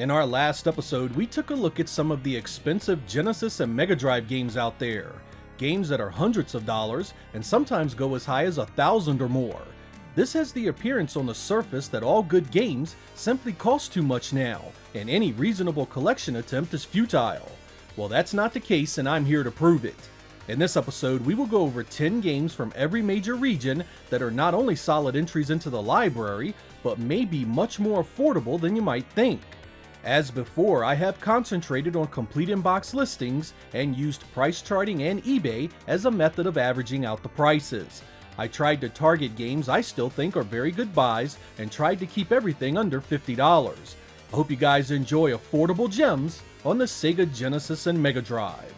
In our last episode, we took a look at some of the expensive Genesis and Mega Drive games out there. Games that are hundreds of dollars and sometimes go as high as $1,000 or more. This has the appearance on the surface that all good games simply cost too much now, and any reasonable collection attempt is futile. Well, that's not the case, and I'm here to prove it. In this episode, we will go over 10 games from every major region that are not only solid entries into the library, but may be much more affordable than you might think. As before, I have concentrated on complete in-box listings and used price charting and eBay as a method of averaging out the prices. I tried to target games I still think are very good buys and tried to keep everything under $50. I hope you guys enjoy affordable gems on the Sega Genesis and Mega Drive.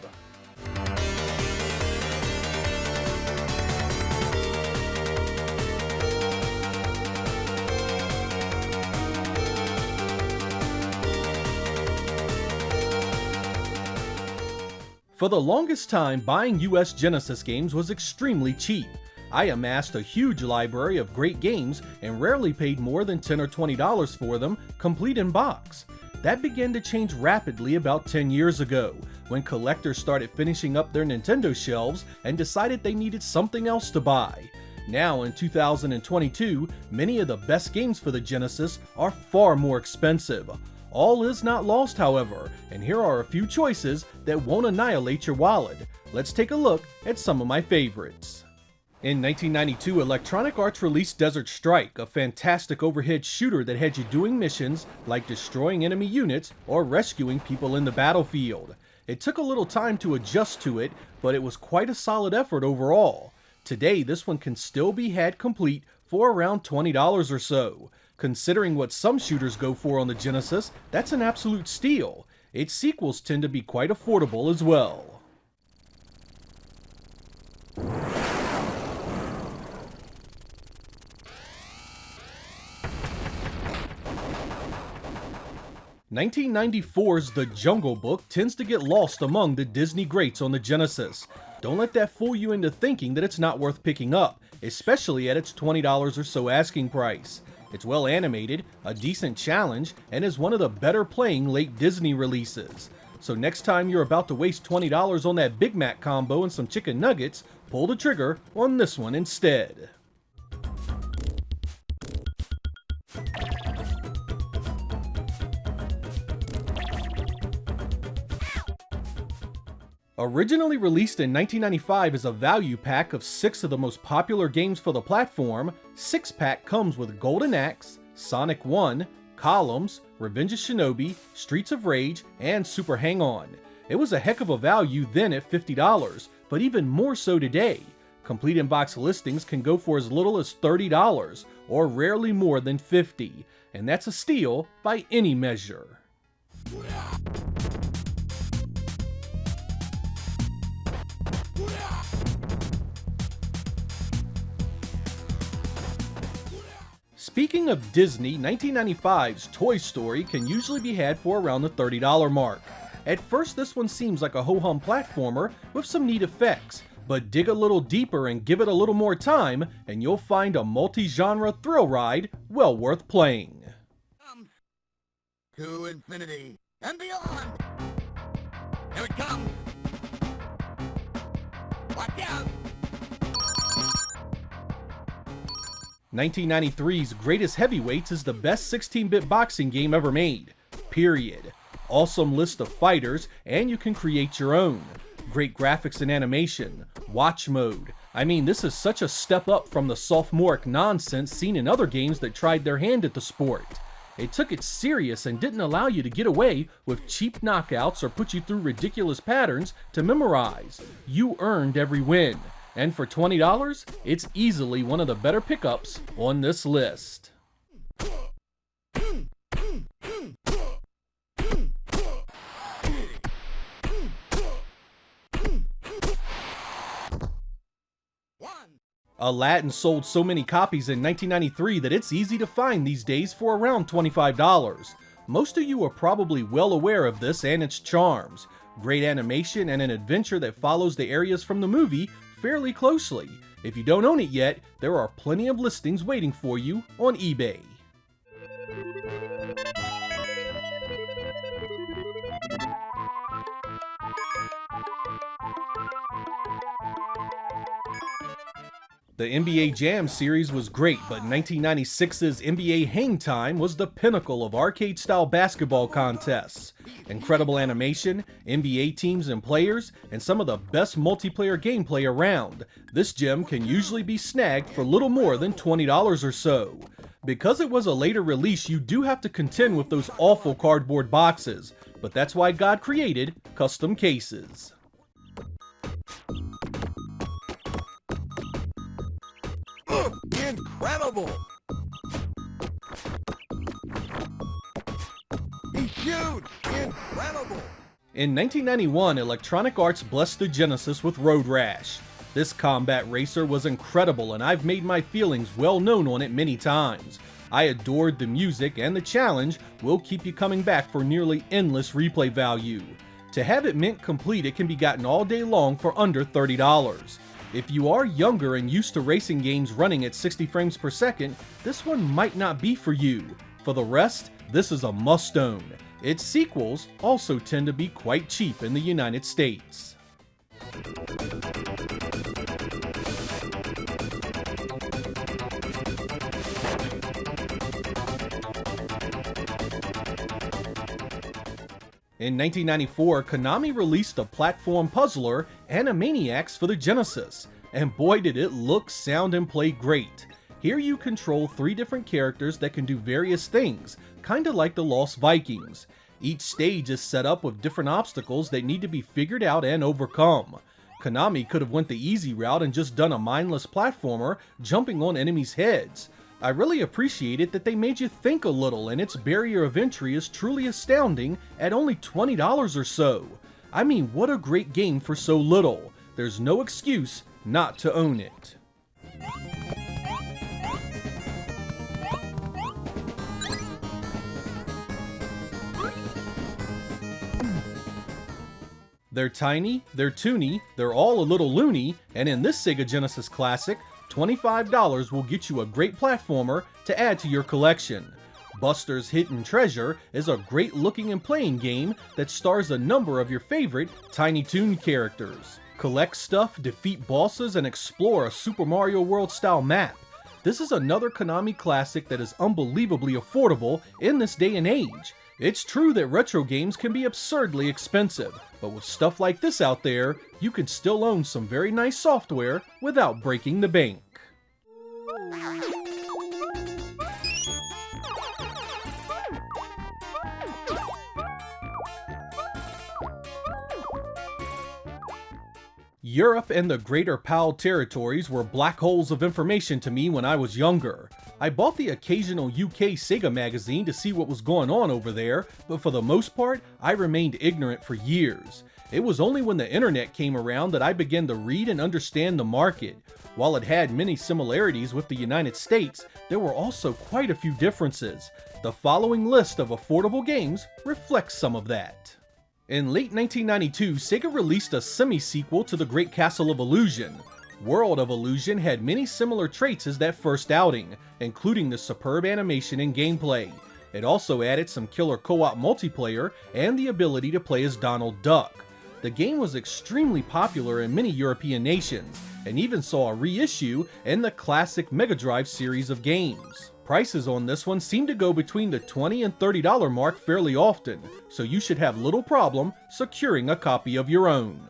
For the longest time, buying US Genesis games was extremely cheap. I amassed a huge library of great games and rarely paid more than $10 or $20 for them, complete in box. That began to change rapidly about 10 years ago, when collectors started finishing up their Nintendo shelves and decided they needed something else to buy. Now in 2022, many of the best games for the Genesis are far more expensive. All is not lost, however, and here are a few choices that won't annihilate your wallet. Let's take a look at some of my favorites. In 1992, Electronic Arts released Desert Strike, a fantastic overhead shooter that had you doing missions like destroying enemy units or rescuing people in the battlefield. It took a little time to adjust to it, but it was quite a solid effort overall. Today, this one can still be had complete for around $20 or so. Considering what some shooters go for on the Genesis, that's an absolute steal. Its sequels tend to be quite affordable as well. "1994's The Jungle Book tends to get lost among the Disney greats on the Genesis. Don't let that fool you into thinking that it's not worth picking up, especially at its $20 or so asking price. It's well animated, a decent challenge, and is one of the better playing late Disney releases. So next time you're about to waste $20 on that Big Mac combo and some chicken nuggets, pull the trigger on this one instead. Originally released in 1995 as a value pack of 6 of the most popular games for the platform, 6-pack comes with Golden Axe, Sonic 1, Columns, Revenge of Shinobi, Streets of Rage, and Super Hang-On. It was a heck of a value then at $50, but even more so today. Complete in-box listings can go for as little as $30, or rarely more than $50, and that's a steal by any measure. Speaking of Disney, 1995's Toy Story can usually be had for around the $30 mark. At first, this one seems like a ho-hum platformer with some neat effects, but dig a little deeper and give it a little more time, and you'll find a multi-genre thrill ride well worth playing. To infinity and beyond! Here it comes! Watch out! 1993's Greatest Heavyweights is the best 16-bit boxing game ever made. Period. Awesome list of fighters, and you can create your own. Great graphics and animation. Watch mode. I mean, this is such a step up from the sophomoric nonsense seen in other games that tried their hand at the sport. It took it serious and didn't allow you to get away with cheap knockouts or put you through ridiculous patterns to memorize. You earned every win. And for $20, it's easily one of the better pickups on this list. Aladdin sold so many copies in 1993 that it's easy to find these days for around $25. Most of you are probably well aware of this and its charms. Great animation and an adventure that follows the areas from the movie fairly closely. If you don't own it yet, there are plenty of listings waiting for you on eBay. The NBA Jam series was great, but 1996's NBA Hang Time was the pinnacle of arcade-style basketball contests. Incredible animation, NBA teams and players, and some of the best multiplayer gameplay around. This gem can usually be snagged for little more than $20 or so. Because it was a later release, you do have to contend with those awful cardboard boxes, but that's why God created custom cases. Incredible! He's huge! Incredible! In 1991, Electronic Arts blessed the Genesis with Road Rash. This combat racer was incredible, and I've made my feelings well known on it many times. I adored the music, and the challenge will keep you coming back for nearly endless replay value. To have it mint complete, it can be gotten all day long for under $30. If you are younger and used to racing games running at 60 frames per second, this one might not be for you. For the rest, this is a must-own. Its sequels also tend to be quite cheap in the United States. In 1994, Konami released a platform puzzler, Animaniacs, for the Genesis, and boy did it look, sound, and play great. Here you control 3 different characters that can do various things, kinda like the Lost Vikings. Each stage is set up with different obstacles that need to be figured out and overcome. Konami could have went the easy route and just done a mindless platformer, jumping on enemies' heads. I really appreciated that they made you think a little, and its barrier of entry is truly astounding at only $20 or so. I mean, what a great game for so little. There's no excuse not to own it. They're tiny, they're toony, they're all a little loony, and in this Sega Genesis classic, $25 will get you a great platformer to add to your collection. Buster's Hidden Treasure is a great looking and playing game that stars a number of your favorite Tiny Toon characters. Collect stuff, defeat bosses, and explore a Super Mario World style map. This is another Konami classic that is unbelievably affordable in this day and age. It's true that retro games can be absurdly expensive, but with stuff like this out there, you can still own some very nice software without breaking the bank. Europe and the Greater PAL territories were black holes of information to me when I was younger. I bought the occasional UK Sega magazine to see what was going on over there, but for the most part, I remained ignorant for years. It was only when the internet came around that I began to read and understand the market. While it had many similarities with the United States, there were also quite a few differences. The following list of affordable games reflects some of that. In late 1992, Sega released a semi-sequel to The Great Castle of Illusion. World of Illusion had many similar traits as that first outing, including the superb animation and gameplay. It also added some killer co-op multiplayer and the ability to play as Donald Duck. The game was extremely popular in many European nations, and even saw a reissue in the classic Mega Drive series of games. Prices on this one seem to go between the $20 and $30 mark fairly often, so you should have little problem securing a copy of your own.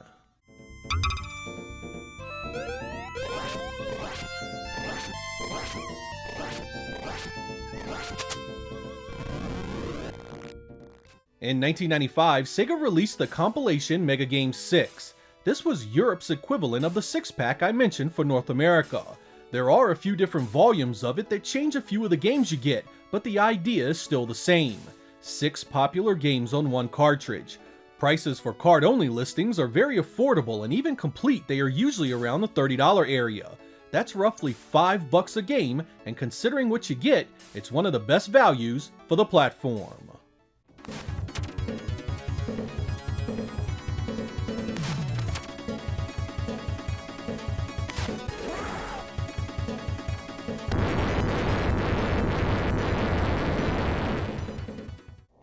In 1995, Sega released the compilation Mega Games 6. This was Europe's equivalent of the 6-pack I mentioned for North America. There are a few different volumes of it that change a few of the games you get, but the idea is still the same. 6 popular games on one cartridge. Prices for card-only listings are very affordable, and even complete they are usually around the $30 area. That's roughly $5 a game, and considering what you get, it's one of the best values for the platform.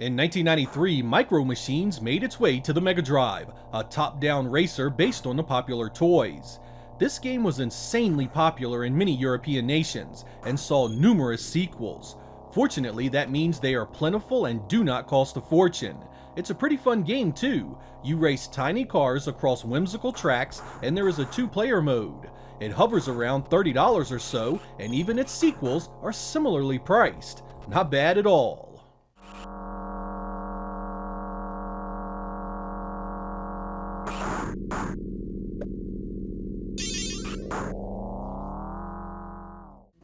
In 1993, Micro Machines made its way to the Mega Drive, a top-down racer based on the popular toys. This game was insanely popular in many European nations and saw numerous sequels. Fortunately, that means they are plentiful and do not cost a fortune. It's a pretty fun game too. You race tiny cars across whimsical tracks, and there is a 2-player mode. It hovers around $30 or so, and even its sequels are similarly priced. Not bad at all.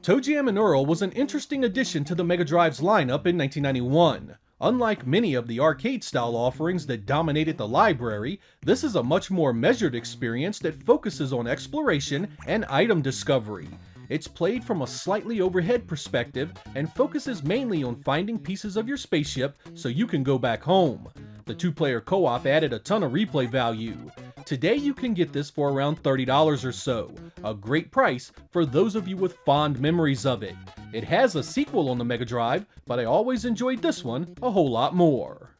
ToeJam and Earl was an interesting addition to the Mega Drive's lineup in 1991. Unlike many of the arcade-style offerings that dominated the library, this is a much more measured experience that focuses on exploration and item discovery. It's played from a slightly overhead perspective and focuses mainly on finding pieces of your spaceship so you can go back home. The 2-player co-op added a ton of replay value. Today you can get this for around $30 or so, a great price for those of you with fond memories of it. It has a sequel on the Mega Drive, but I always enjoyed this one a whole lot more.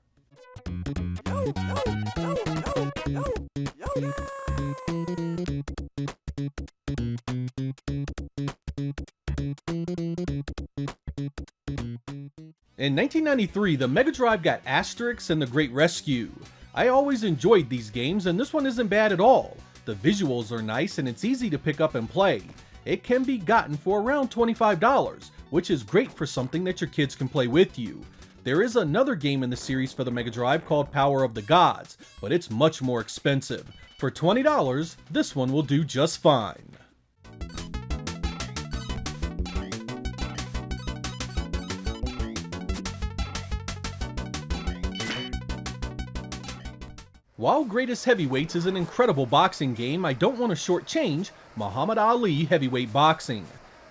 In 1993, the Mega Drive got Asterix and the Great Rescue. I always enjoyed these games, and this one isn't bad at all. The visuals are nice and it's easy to pick up and play. It can be gotten for around $25, which is great for something that your kids can play with you. There is another game in the series for the Mega Drive called Power of the Gods, but it's much more expensive. For $20, this one will do just fine. While Greatest Heavyweights is an incredible boxing game, I don't want to shortchange Muhammad Ali Heavyweight Boxing.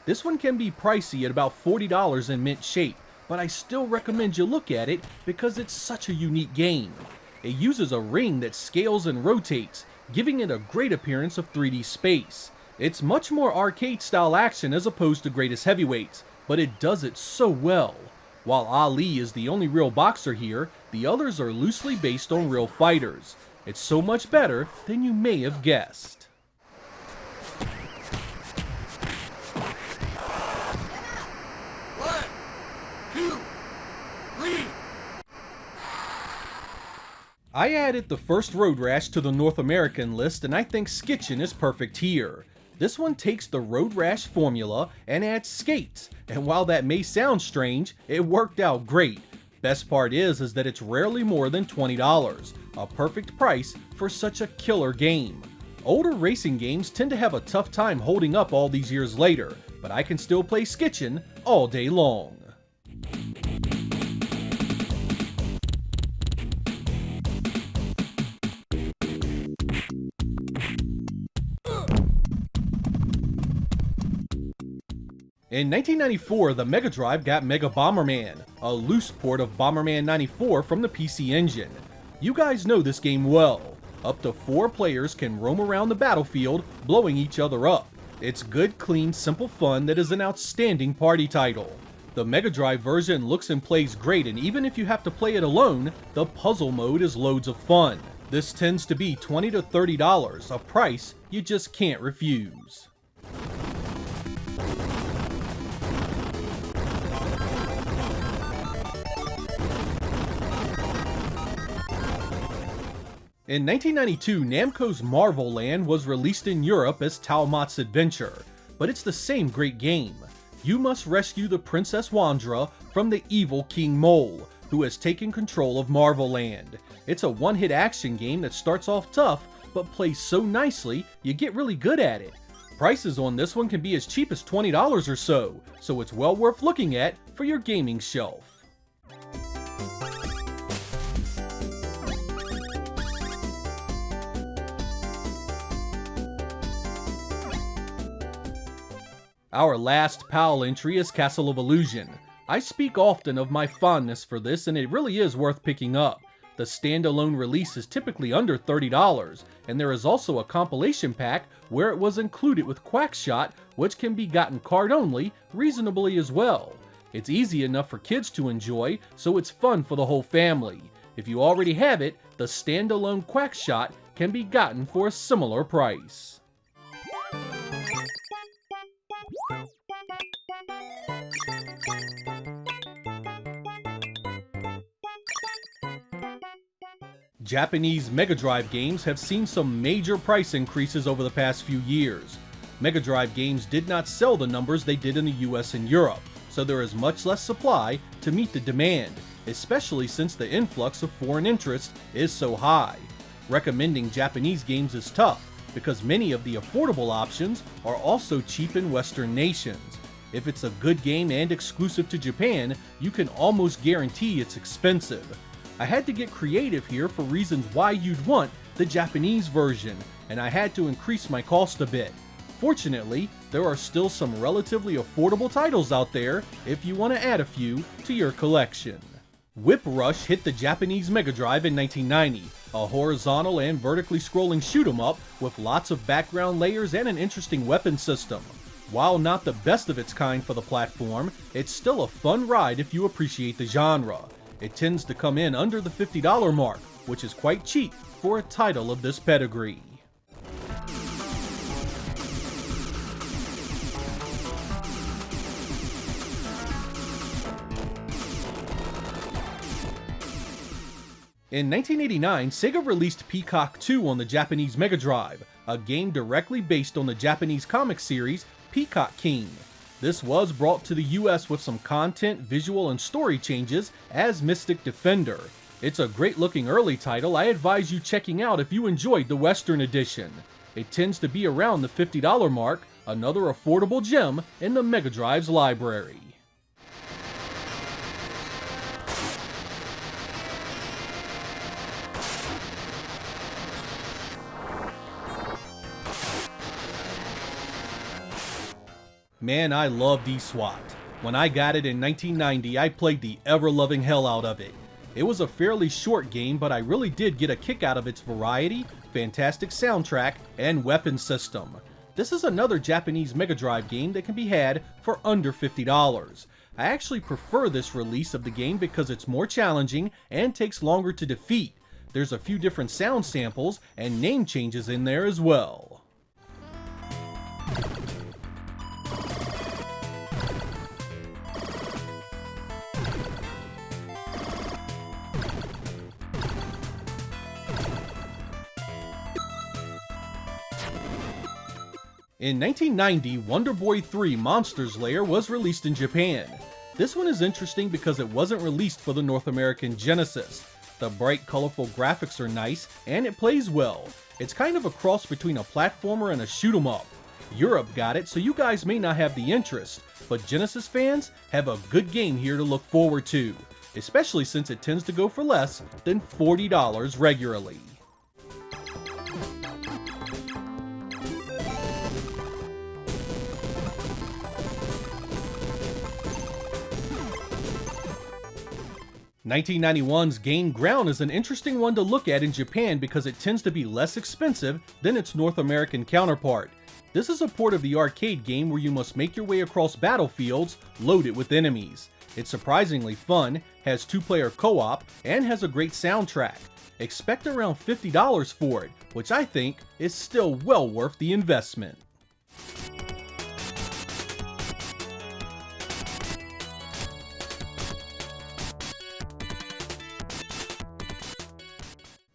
This one can be pricey at about $40 in mint shape, but I still recommend you look at it because it's such a unique game. It uses a ring that scales and rotates, giving it a great appearance of 3D space. It's much more arcade-style action as opposed to Greatest Heavyweights, but it does it so well. While Ali is the only real boxer here, the others are loosely based on real fighters. It's so much better than you may have guessed. One, two, three. I added the first Road Rash to the North American list, and I think Skitchin is perfect here. This one takes the Road Rash formula and adds skates, and while that may sound strange, it worked out great. Best part is that it's rarely more than $20, a perfect price for such a killer game. Older racing games tend to have a tough time holding up all these years later, but I can still play Skitchin all day long. In 1994, the Mega Drive got Mega Bomberman, a loose port of Bomberman 94 from the PC Engine. You guys know this game well. Up to 4 players can roam around the battlefield, blowing each other up. It's good, clean, simple fun that is an outstanding party title. The Mega Drive version looks and plays great, and even if you have to play it alone, the puzzle mode is loads of fun. This tends to be $20 to $30, a price you just can't refuse. In 1992, Namco's Marvel Land was released in Europe as Talmot's Adventure, but it's the same great game. You must rescue the Princess Wandra from the evil King Mole, who has taken control of Marvel Land. It's a one-hit action game that starts off tough, but plays so nicely you get really good at it. Prices on this one can be as cheap as $20 or so it's well worth looking at for your gaming shelf. Our last PAL entry is Castle of Illusion. I speak often of my fondness for this, and it really is worth picking up. The standalone release is typically under $30, and there is also a compilation pack where it was included with Quackshot, which can be gotten card-only reasonably as well. It's easy enough for kids to enjoy, so it's fun for the whole family. If you already have it, the standalone Quackshot can be gotten for a similar price. Japanese Mega Drive games have seen some major price increases over the past few years. Mega Drive games did not sell the numbers they did in the US and Europe, so there is much less supply to meet the demand, especially since the influx of foreign interest is so high. Recommending Japanese games is tough, because many of the affordable options are also cheap in Western nations. If it's a good game and exclusive to Japan, you can almost guarantee it's expensive. I had to get creative here for reasons why you'd want the Japanese version, and I had to increase my cost a bit. Fortunately, there are still some relatively affordable titles out there if you want to add a few to your collection. Whip Rush hit the Japanese Mega Drive in 1990, a horizontal and vertically scrolling shoot-'em-up with lots of background layers and an interesting weapon system. While not the best of its kind for the platform, it's still a fun ride if you appreciate the genre. It tends to come in under the $50 mark, which is quite cheap for a title of this pedigree. In 1989, Sega released Peacock 2 on the Japanese Mega Drive, a game directly based on the Japanese comic series Peacock King. This was brought to the US with some content, visual, and story changes as Mystic Defender. It's a great looking early title I advise you checking out if you enjoyed the Western edition. It tends to be around the $50 mark, another affordable gem in the Mega Drive's library. Man, I love D-SWAT. When I got it in 1990, I played the ever-loving hell out of it. It was a fairly short game, but I really did get a kick out of its variety, fantastic soundtrack, and weapon system. This is another Japanese Mega Drive game that can be had for under $50. I actually prefer this release of the game because it's more challenging and takes longer to defeat. There's a few different sound samples and name changes in there as well. In 1990, Wonder Boy 3 Monsters Lair was released in Japan. This one is interesting because it wasn't released for the North American Genesis. The bright, colorful graphics are nice, and it plays well. It's kind of a cross between a platformer and a shoot-'em-up. Europe got it, so you guys may not have the interest, but Genesis fans have a good game here to look forward to, especially since it tends to go for less than $40 regularly. (1991's Gain Ground is an interesting one to look at in Japan because it tends to be less expensive than its North American counterpart. This is a port of the arcade game where you must make your way across battlefields loaded with enemies. It's surprisingly fun, has 2-player co-op, and has a great soundtrack. Expect around $50 for it, which I think is still well worth the investment.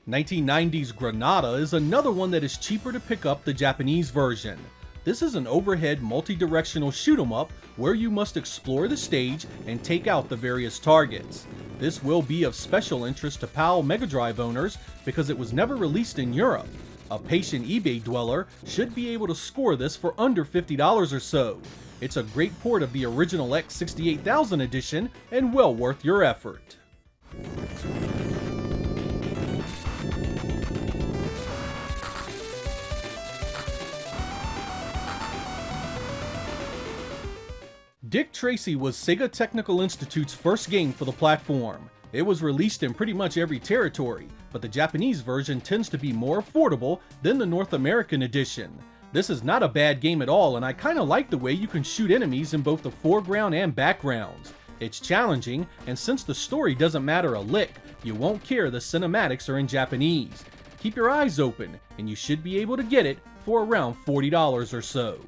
(1990's Granada is another one that is cheaper to pick up the Japanese version. This is an overhead multi-directional shoot-'em-up where you must explore the stage and take out the various targets. This will be of special interest to PAL Mega Drive owners because it was never released in Europe. A patient eBay dweller should be able to score this for under $50 or so. It's a great port of the original X68000 edition and well worth your effort. Dick Tracy was Sega Technical Institute's first game for the platform. It was released in pretty much every territory, but the Japanese version tends to be more affordable than the North American edition. This is not a bad game at all, and I kinda like the way you can shoot enemies in both the foreground and backgrounds. It's challenging, and since the story doesn't matter a lick, you won't care the cinematics are in Japanese. Keep your eyes open, and you should be able to get it for around $40 or so.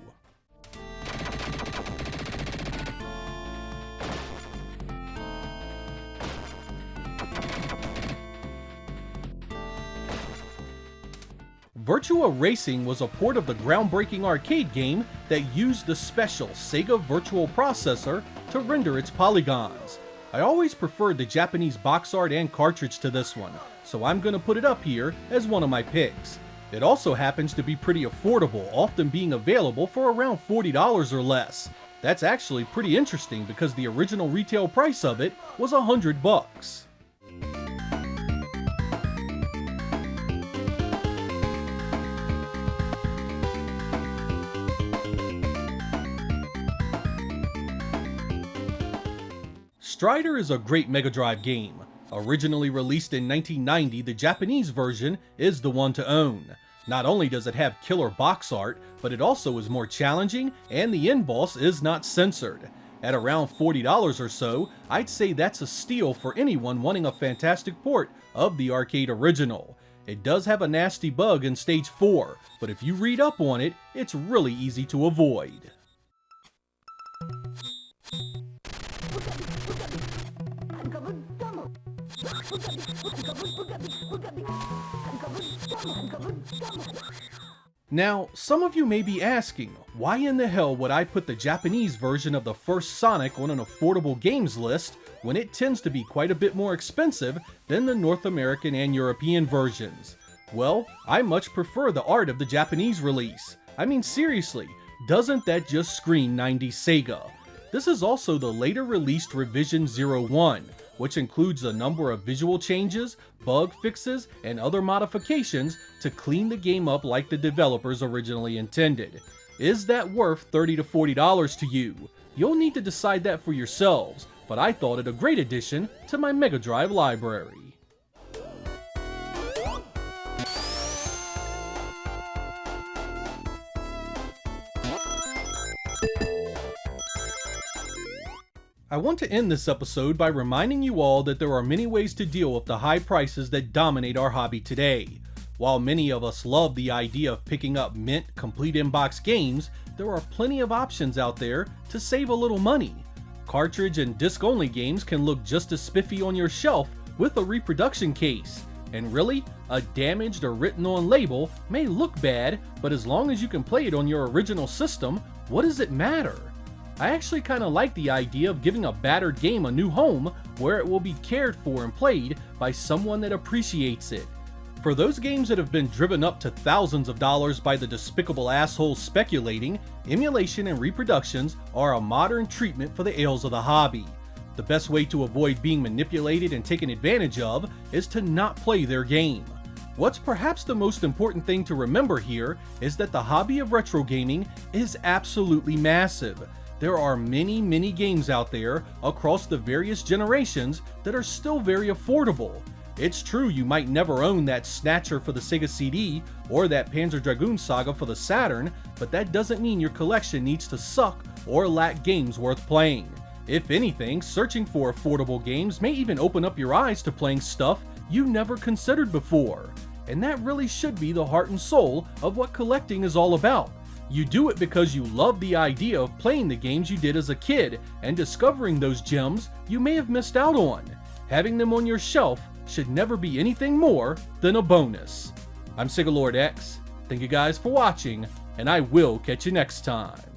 Virtua Racing was a port of the groundbreaking arcade game that used the special Sega Virtual Processor to render its polygons. I always preferred the Japanese box art and cartridge to this one, so I'm gonna put it up here as one of my picks. It also happens to be pretty affordable, often being available for around $40 or less. That's actually pretty interesting because the original retail price of it was $100. Strider is a great Mega Drive game. Originally released in 1990, the Japanese version is the one to own. Not only does it have killer box art, but it also is more challenging and the end boss is not censored. At around $40 or so, I'd say that's a steal for anyone wanting a fantastic port of the arcade original. It does have a nasty bug in Stage 4, but if you read up on it, it's really easy to avoid. Now, some of you may be asking, why in the hell would I put the Japanese version of the first Sonic on an affordable games list when it tends to be quite a bit more expensive than the North American and European versions? Well, I much prefer the art of the Japanese release. I mean seriously, doesn't that just scream 90s Sega? This is also the later released Revision 01, which includes a number of visual changes, bug fixes, and other modifications to clean the game up like the developers originally intended. Is that worth $30 to $40 to you? You'll need to decide that for yourselves, but I thought it a great addition to my Mega Drive library. I want to end this episode by reminding you all that there are many ways to deal with the high prices that dominate our hobby today. While many of us love the idea of picking up mint, complete in-box games, there are plenty of options out there to save a little money. Cartridge and disc-only games can look just as spiffy on your shelf with a reproduction case. And really, a damaged or written-on label may look bad, but as long as you can play it on your original system, what does it matter? I actually kinda like the idea of giving a battered game a new home where it will be cared for and played by someone that appreciates it. For those games that have been driven up to thousands of dollars by the despicable assholes speculating, emulation and reproductions are a modern treatment for the ails of the hobby. The best way to avoid being manipulated and taken advantage of is to not play their game. What's perhaps the most important thing to remember here is that the hobby of retro gaming is absolutely massive. There are many games out there across the various generations that are still very affordable. It's true you might never own that Snatcher for the Sega CD or that Panzer Dragoon Saga for the Saturn, but that doesn't mean your collection needs to suck or lack games worth playing. If anything, searching for affordable games may even open up your eyes to playing stuff you never considered before. And that really should be the heart and soul of what collecting is all about. You do it because you love the idea of playing the games you did as a kid and discovering those gems you may have missed out on. Having them on your shelf should never be anything more than a bonus. I'm Sega Lord X. Thank you guys for watching, and I will catch you next time.